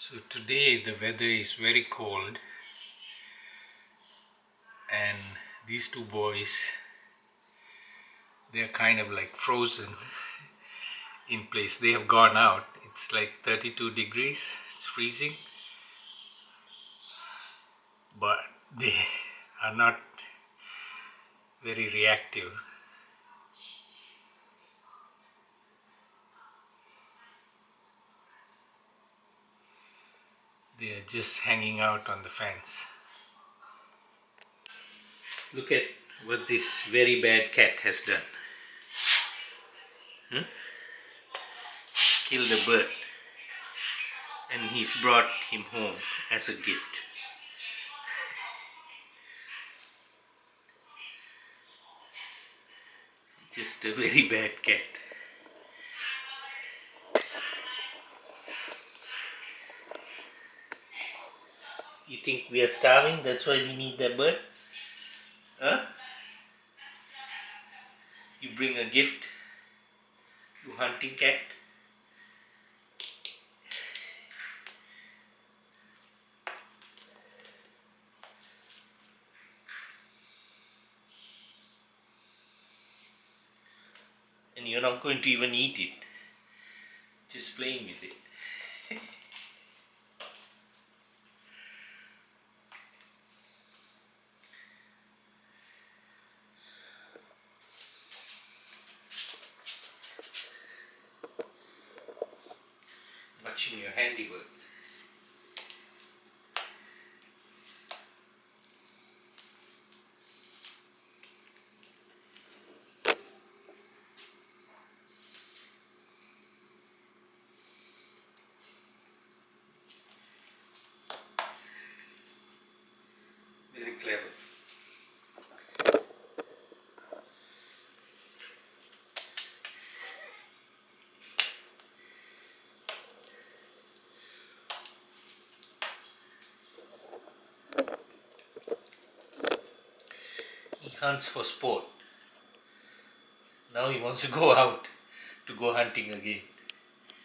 So today the weather is very cold and these two boys, they're kind of like frozen in place. They have gone out. It's like 32 degrees. It's freezing. But they are not very reactive. They are just hanging out on the fence. Look at what this very bad cat has done. He's killed a bird and he's brought him home as a gift. Just a very bad cat. You think we are starving? That's why we need that bird? Huh? You bring a gift? You hunting cat? And you're not going to even eat it. Just playing with it. Watching your handiwork. Very clever. He hunts for sport. Now he wants to go out to go hunting again.